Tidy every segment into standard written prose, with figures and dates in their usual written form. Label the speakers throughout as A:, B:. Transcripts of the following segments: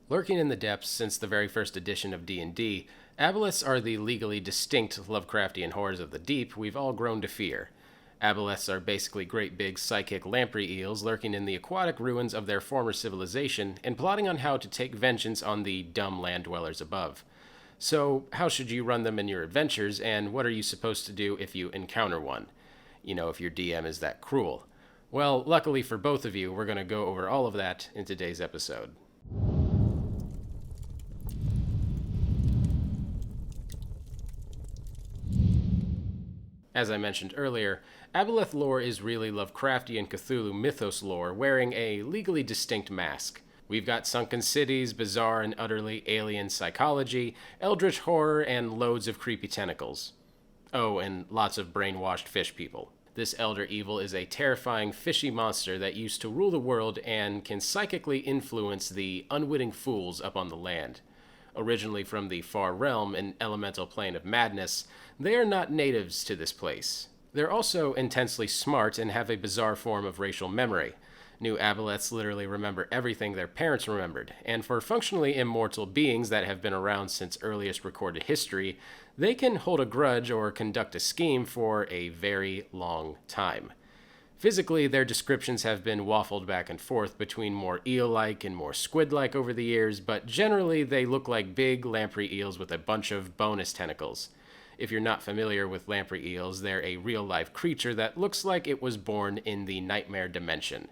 A: Lurking in the depths since the very first edition of D&D, Aboleths are the legally distinct Lovecraftian horrors of the deep we've all grown to fear. Aboleths are basically great big psychic lamprey eels lurking in the aquatic ruins of their former civilization and plotting on how to take vengeance on the dumb land dwellers above. So, how should you run them in your adventures, and what are you supposed to do if you encounter one? If your DM is that cruel. Well, luckily for both of you, we're going to go over all of that in today's episode. As I mentioned earlier, Aboleth lore is really Lovecraftian Cthulhu mythos lore wearing a legally distinct mask. We've got sunken cities, bizarre and utterly alien psychology, eldritch horror, and loads of creepy tentacles. Oh, and lots of brainwashed fish people. This elder evil is a terrifying fishy monster that used to rule the world and can psychically influence the unwitting fools up on the land. Originally from the far realm, an elemental plane of madness, they are not natives to this place. They're also intensely smart and have a bizarre form of racial memory. New Aboleths literally remember everything their parents remembered, and for functionally immortal beings that have been around since earliest recorded history, they can hold a grudge or conduct a scheme for a very long time. Physically, their descriptions have been waffled back and forth between more eel-like and more squid-like over the years, but generally they look like big lamprey eels with a bunch of bonus tentacles. If you're not familiar with lamprey eels, they're a real-life creature that looks like it was born in the nightmare dimension,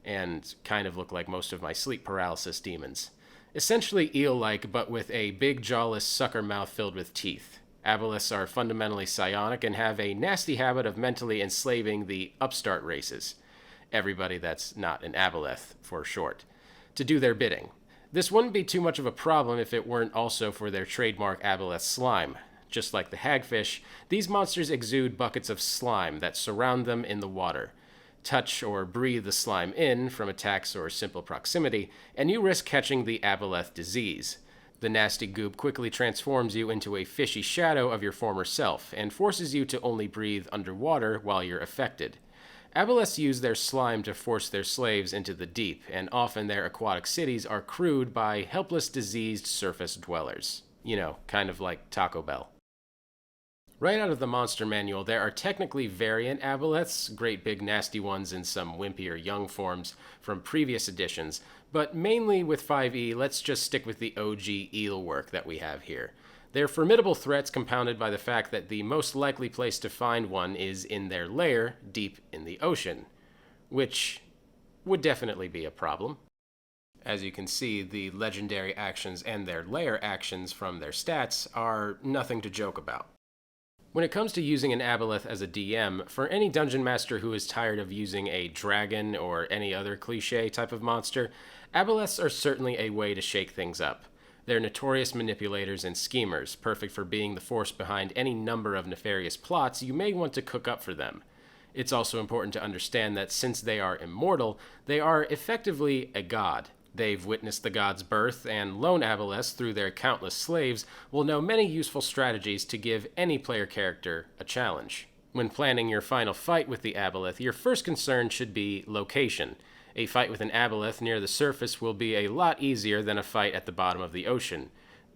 A: and kind of look like most of my sleep paralysis demons. Essentially eel-like, but with a big jawless sucker mouth filled with teeth. Aboleths are fundamentally psionic and have a nasty habit of mentally enslaving the upstart races. Everybody that's not an Aboleth, for short. To do their bidding. This wouldn't be too much of a problem if it weren't also for their trademark Aboleth slime. Just like the hagfish, these monsters exude buckets of slime that surround them in the water. Touch or breathe the slime in from attacks or simple proximity, and you risk catching the Aboleth disease. The nasty goop quickly transforms you into a fishy shadow of your former self, and forces you to only breathe underwater while you're affected. Aboleths use their slime to force their slaves into the deep, and often their aquatic cities are crewed by helpless diseased surface dwellers. Kind of like Taco Bell. Right out of the monster manual, there are technically variant Aboleths, great big nasty ones in some wimpier young forms from previous editions, but mainly with 5e, let's just stick with the OG eel work that we have here. They're formidable threats compounded by the fact that the most likely place to find one is in their lair, deep in the ocean, which would definitely be a problem. As you can see, the legendary actions and their lair actions from their stats are nothing to joke about. When it comes to using an Aboleth as a DM, for any dungeon master who is tired of using a dragon or any other cliché type of monster, Aboleths are certainly a way to shake things up. They're notorious manipulators and schemers, perfect for being the force behind any number of nefarious plots you may want to cook up for them. It's also important to understand that since they are immortal, they are effectively a god. They've witnessed the god's birth, and lone Aboleths, through their countless slaves, will know many useful strategies to give any player character a challenge. When planning your final fight with the Aboleth, your first concern should be location. A fight with an Aboleth near the surface will be a lot easier than a fight at the bottom of the ocean.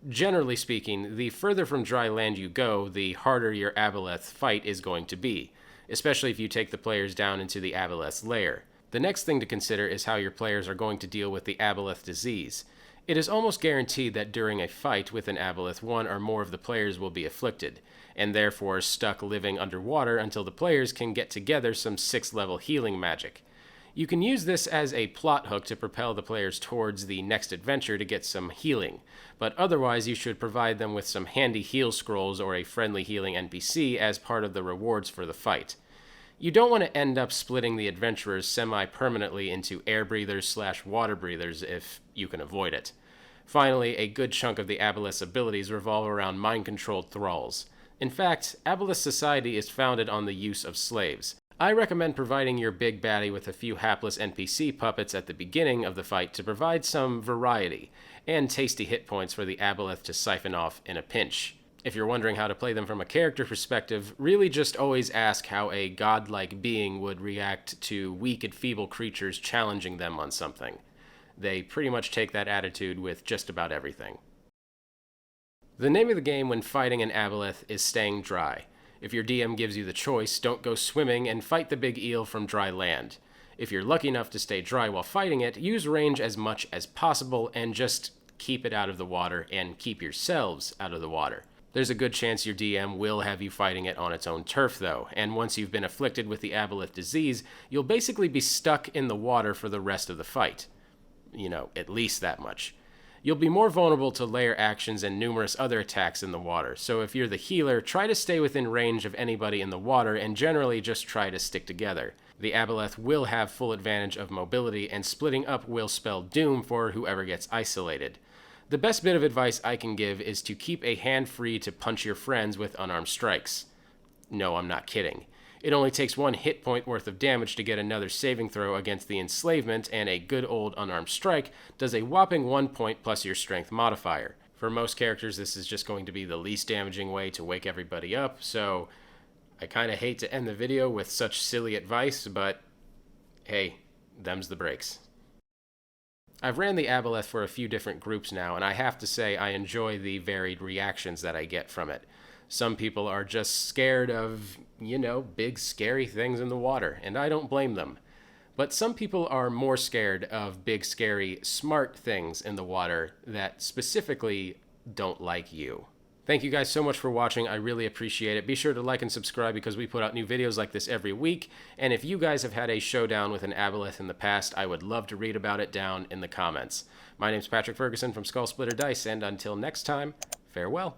A: Generally speaking, the further from dry land you go, the harder your Aboleth fight is going to be, especially if you take the players down into the Aboleth's lair. The next thing to consider is how your players are going to deal with the Aboleth disease. It is almost guaranteed that during a fight with an Aboleth, one or more of the players will be afflicted, and therefore stuck living underwater until the players can get together some 6th level healing magic. You can use this as a plot hook to propel the players towards the next adventure to get some healing, but otherwise you should provide them with some handy heal scrolls or a friendly healing NPC as part of the rewards for the fight. You don't want to end up splitting the adventurers semi-permanently into air breathers / water breathers if you can avoid it. Finally, a good chunk of the Aboleth's abilities revolve around mind-controlled thralls. In fact, Aboleth society is founded on the use of slaves. I recommend providing your big baddie with a few hapless NPC puppets at the beginning of the fight to provide some variety, and tasty hit points for the Aboleth to siphon off in a pinch. If you're wondering how to play them from a character perspective, really just always ask how a godlike being would react to weak and feeble creatures challenging them on something. They pretty much take that attitude with just about everything. The name of the game when fighting an Aboleth is staying dry. If your DM gives you the choice, don't go swimming and fight the big eel from dry land. If you're lucky enough to stay dry while fighting it, use range as much as possible and just keep it out of the water and keep yourselves out of the water. There's a good chance your DM will have you fighting it on its own turf though, and once you've been afflicted with the Aboleth disease, you'll basically be stuck in the water for the rest of the fight. At least that much. You'll be more vulnerable to layer actions and numerous other attacks in the water, so if you're the healer, try to stay within range of anybody in the water and generally just try to stick together. The Aboleth will have full advantage of mobility, and splitting up will spell doom for whoever gets isolated. The best bit of advice I can give is to keep a hand free to punch your friends with unarmed strikes. No, I'm not kidding. It only takes 1 hit point worth of damage to get another saving throw against the enslavement, and a good old unarmed strike does a whopping 1 point plus your strength modifier. For most characters, this is just going to be the least damaging way to wake everybody up, so I kind of hate to end the video with such silly advice, but hey, them's the breaks. I've ran the Aboleth for a few different groups now, and I have to say I enjoy the varied reactions that I get from it. Some people are just scared of, big scary things in the water, and I don't blame them. But some people are more scared of big scary smart things in the water that specifically don't like you. Thank you guys so much for watching. I really appreciate it. Be sure to like and subscribe because we put out new videos like this every week. And if you guys have had a showdown with an Aboleth in the past, I would love to read about it down in the comments. My name's Patrick Ferguson from Skull Splitter Dice, and until next time, farewell.